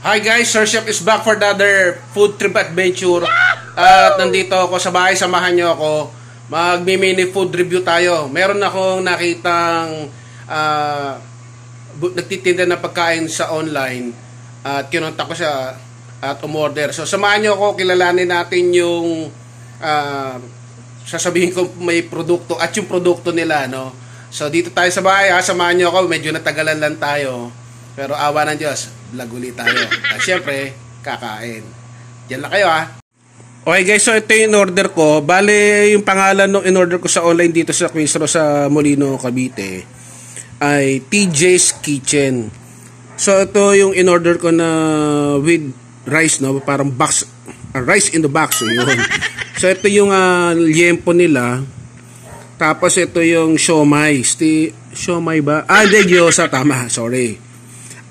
Hi guys, Sir Chef is back for another food trip adventure. At nandito ako sa bahay, samahan nyo ako. Magmi-mini food review tayo. Meron akong nakitang nagtitinda ng pagkain sa online. At kinontak ko siya at umorder. So samahan nyo ako, kilalanin natin yung sasabihin ko may produkto at yung produkto nila, no? So dito tayo sa bahay, samahan nyo ako. Medyo natagalan lang tayo. Pero awa ng Diyos, vlog ulit tayo. At syempre, kakain. Diyan lang kayo Okay guys, so ito yung in-order ko. Bale, yung pangalan ng in-order ko sa online dito sa Quezon sa Molino, Cavite ay TJ's Kitchen. So ito yung in-order ko na with rice, no? Parang box, rice in the box. So, yun. So ito yung liempo nila. Tapos ito yung siomai. Siomai ba? Hindi, gyoza. Tama, sorry.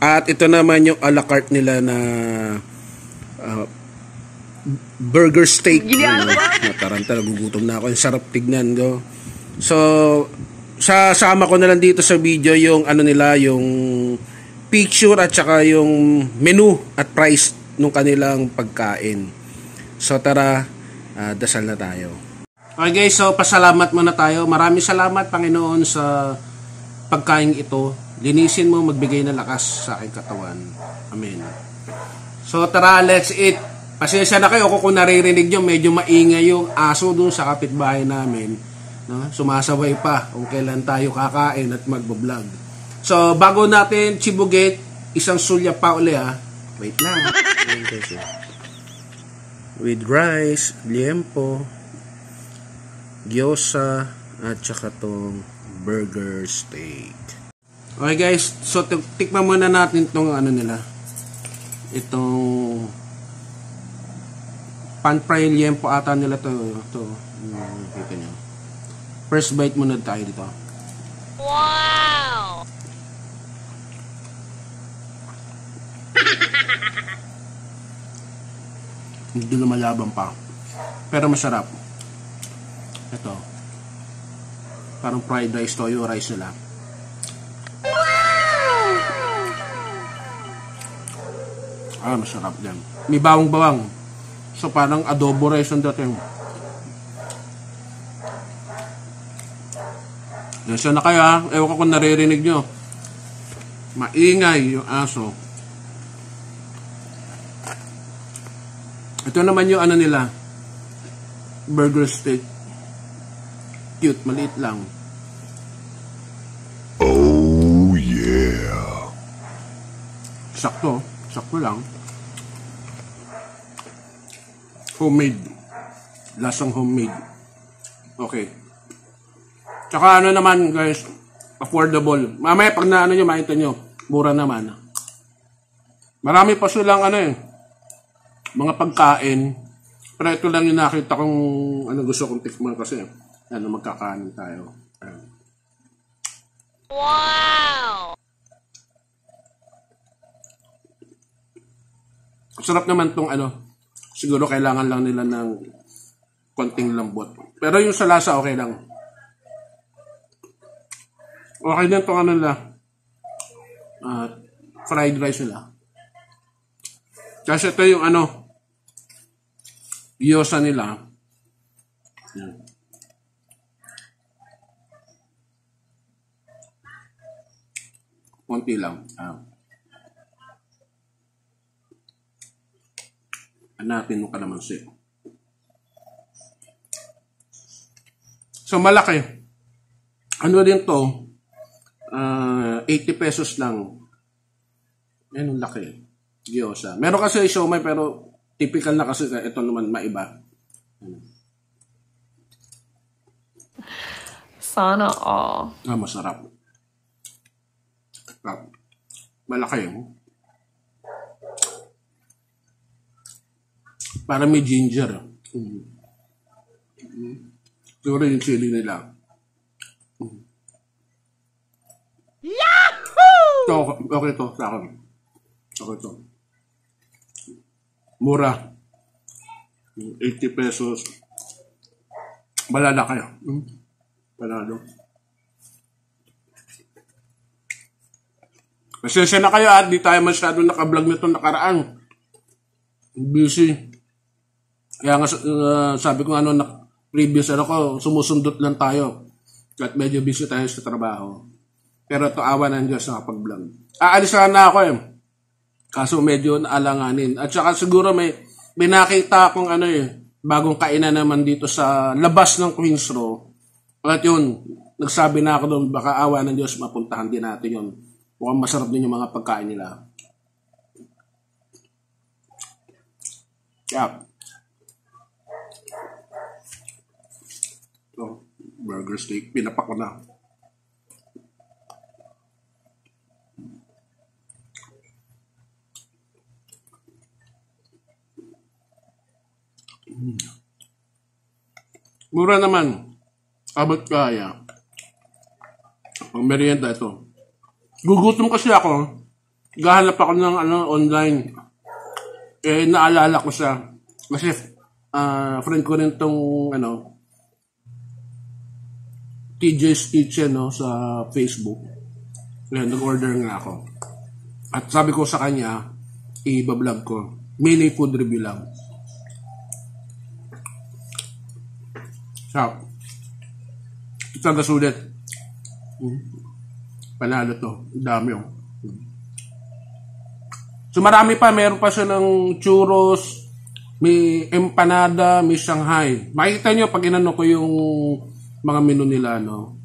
At ito naman yung a la carte nila na burger steak. Nataranta, nagugutom na ako. Yung sarap tignan ko. So, sasama ko na lang dito sa video yung ano nila, yung picture at saka yung menu at price ng kanilang pagkain. So, tara, dasal na tayo. Okay guys, so pasalamat muna tayo. Maraming salamat Panginoon sa pagkain ito. Linisin mo, magbigay ng lakas sa aking katawan. Amen. So tara, let's eat. Pasensya na kayo kung naririnig nyo, medyo maingay yung aso dun sa kapitbahay namin. No? Sumasaway pa kung kailan tayo kakain at magbablog. So bago natin chibugate, isang sulya pa uli Wait lang. With rice, liempo, gyoza, at saka tong burger steak. Okay guys, so tikman muna natin itong ano nila. Itong pan-fry liempo ata nila to. Kita nyo. First bite muna tayo dito. Wow! Hindi lumalabang pa. Pero masarap. Ito. Parang fried rice, toyo rice nila. Masarap din. May bawang-bawang. So, parang adobo rice ang dating. Yan na kayo Ewan ko kung naririnig nyo. Maingay yung aso. Ito naman yung ano nila. Burger steak. Cute, maliit lang. Oh, yeah. Sakto lang. Homemade. Lasang homemade. Okay. Tsaka ano naman guys, affordable. Mamaya pag naano nyo, makita nyo, mura naman. Marami pa silang mga pagkain. Pero ito lang yung nakita kong gusto kong tikman kasi magkakanin tayo. Wow! Sarap naman tong siguro kailangan lang nila ng konting lambot. Pero yung sa lasa okay lang. Okay din itong nila. Fried rice nila. Kasi ito yung gyoza nila. Yan. Konti lang. Hanapin mo kalamansi. So malaki. Ano din to? 80 pesos lang. Yan ang laki. Gyoza. Meron kasi siomai pero typical na kasi ito naman maiba. Sana all. Masarap. Malaki Para may ginger. Siguro yung chili nila. Yahoo! Okay to sa akin. Okay to. Mura. 80 pesos. Balala kayo. Balado. Pasensya na kayo at di tayo masyado naka-vlog nito nakaraan. Busy. Kaya nga sabi ko previous ko, sumusundot lang tayo. At medyo busy tayo sa trabaho. Pero ito awa ng Diyos nakapag-vlog. Aalis na ako eh. Kaso medyo naalanganin. At saka siguro may nakita akong bagong kainan naman dito sa labas ng Queens Row. At yun, nagsabi na ako doon, baka awa ng Diyos mapuntahan din natin yun. Mukhang masarap din yung mga pagkain nila. Yeah. So, burger steak, pinapak ko na. Mura naman. Abot kaya. Pang merienda ito. Gugutom kasi ako. Gahanap ako ng online. Naalala ko siya. Kasi friend ko rin tong TJ's Kitchen sa Facebook. Nag-order nga ako. At sabi ko sa kanya, i-vlog ko. Mini food review lang. So, ito ang kasulit. Panalo to. Dami yun. So marami pa. Meron pa siya ng churros, may empanada, may Shanghai. Makikita nyo pag inano ko yung mga menu nila, no?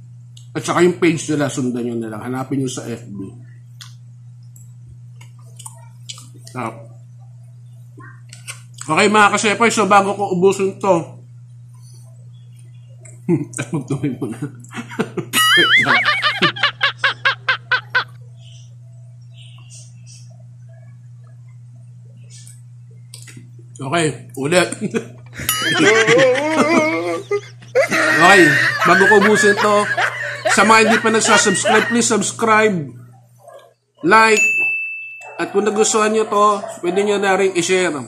At saka yung page nila, sundan nyo nila. Hanapin nyo sa FB. So, okay mga kasepay, so bago ko ubusin to, magtuloy mo na. Okay, ulit. Okay, bago ko ubusin to, sa mga hindi pa nagsasubscribe, please subscribe, like, at kung nagustuhan nyo to, pwede nyo na rin i-share.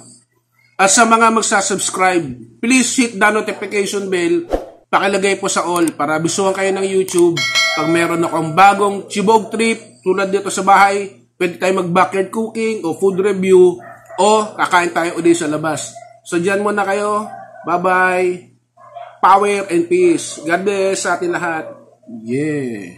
At sa mga magsasubscribe, please hit the notification bell, pakilagay po sa all para bisuhan kayo ng YouTube. Pag meron akong bagong chibog trip, tulad dito sa bahay, pwede tayo mag-backyard cooking o food review, o kakain tayo ulit sa labas. So dyan muna kayo. Bye-bye. Power and peace. God bless sa atin lahat. Yeah.